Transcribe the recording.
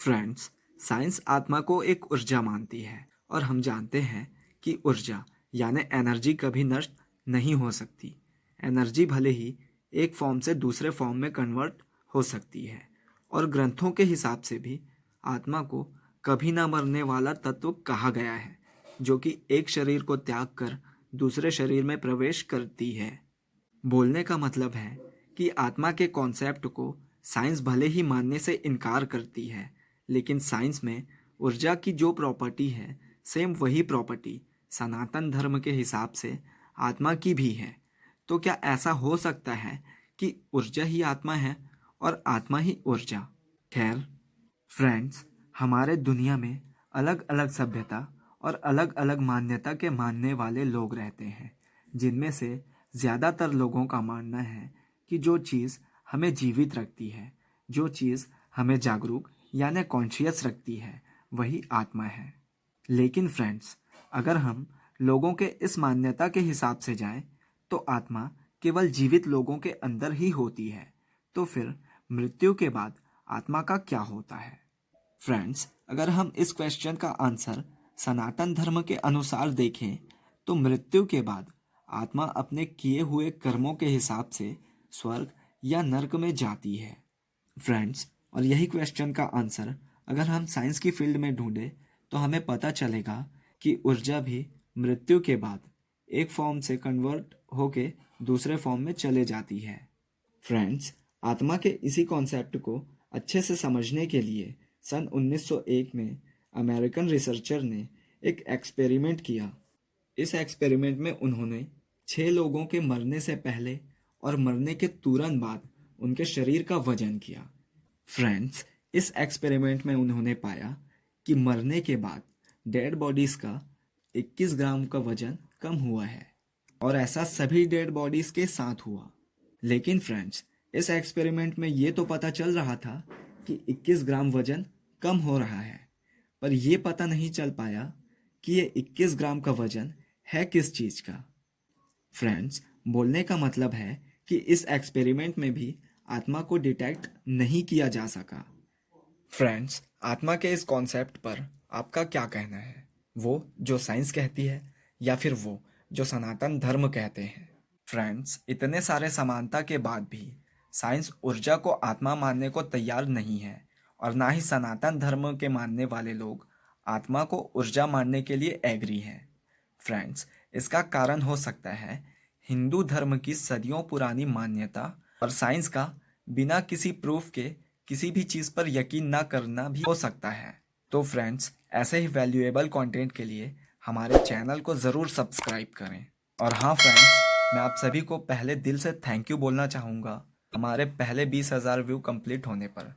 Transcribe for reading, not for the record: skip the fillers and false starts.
Friends, science आत्मा को एक ऊर्जा मानती है और हम जानते हैं कि ऊर्जा यानी एनर्जी कभी नष्ट नहीं हो सकती। एनर्जी भले ही एक फॉर्म से दूसरे फॉर्म में कन्वर्ट हो सकती है और ग्रंथों के हिसाब से भी आत्मा को कभी ना मरने वाला तत्व कहा गया है, जो कि एक शरीर को त्याग कर दूसरे शरीर में प्रवेश करती है। बोलने का मतलब है कि आत्मा के कॉन्सेप्ट को साइंस भले ही मानने से इनकार करती है, लेकिन साइंस में ऊर्जा की जो प्रॉपर्टी है, सेम वही प्रॉपर्टी सनातन धर्म के हिसाब से आत्मा की भी है। तो क्या ऐसा हो सकता है कि ऊर्जा ही आत्मा है और आत्मा ही ऊर्जा? खैर फ्रेंड्स, हमारे दुनिया में अलग अलग सभ्यता और अलग अलग मान्यता के मानने वाले लोग रहते हैं, जिनमें से ज़्यादातर लोगों का मानना है कि जो चीज़ हमें जीवित रखती है, जो चीज़ हमें जागरूक यानी कॉन्शियस रखती है, वही आत्मा है। लेकिन फ्रेंड्स, अगर हम लोगों के इस मान्यता के हिसाब से जाएं, तो आत्मा केवल जीवित लोगों के अंदर ही होती है। तो फिर मृत्यु के बाद आत्मा का क्या होता है? फ्रेंड्स, अगर हम इस क्वेश्चन का आंसर सनातन धर्म के अनुसार देखें, तो मृत्यु के बाद आत्मा अपने किए हुए कर्मों के हिसाब से स्वर्ग या नर्क में जाती है। फ्रेंड्स, और यही क्वेश्चन का आंसर अगर हम साइंस की फील्ड में ढूंढें, तो हमें पता चलेगा कि ऊर्जा भी मृत्यु के बाद एक फॉर्म से कन्वर्ट होके दूसरे फॉर्म में चले जाती है। फ्रेंड्स, आत्मा के इसी कॉन्सेप्ट को अच्छे से समझने के लिए सन 1901 में अमेरिकन रिसर्चर ने एक एक्सपेरिमेंट किया। इस एक्सपेरिमेंट में उन्होंने 6 लोगों के मरने से पहले और मरने के तुरंत बाद उनके शरीर का वजन किया। फ्रेंड्स, इस एक्सपेरिमेंट में उन्होंने पाया कि मरने के बाद डेड बॉडीज का 21 ग्राम का वजन कम हुआ है और ऐसा सभी डेड बॉडीज के साथ हुआ। लेकिन फ्रेंड्स, इस एक्सपेरिमेंट में ये तो पता चल रहा था कि 21 ग्राम वजन कम हो रहा है, पर यह पता नहीं चल पाया कि ये 21 ग्राम का वजन है किस चीज़ का। फ्रेंड्स, बोलने का मतलब है कि इस एक्सपेरिमेंट में भी आत्मा को डिटेक्ट नहीं किया जा सका। फ्रेंड्स, आत्मा के इस कॉन्सेप्ट पर आपका क्या कहना है? वो जो साइंस कहती है या फिर वो जो सनातन धर्म कहते हैं? फ्रेंड्स, इतने सारे समानता के बाद भी साइंस ऊर्जा को आत्मा मानने को तैयार नहीं है और ना ही सनातन धर्म के मानने वाले लोग आत्मा को ऊर्जा मानने के लिए एग्री हैं। फ्रेंड्स, इसका कारण हो सकता है हिंदू धर्म की सदियों पुरानी मान्यता और साइंस का बिना किसी प्रूफ के किसी भी चीज़ पर यकीन ना करना भी हो सकता है। तो फ्रेंड्स, ऐसे ही वैल्यूएबल कंटेंट के लिए हमारे चैनल को ज़रूर सब्सक्राइब करें। और हाँ फ्रेंड्स, मैं आप सभी को पहले दिल से थैंक यू बोलना चाहूँगा हमारे पहले 20,000 व्यू कंप्लीट होने पर।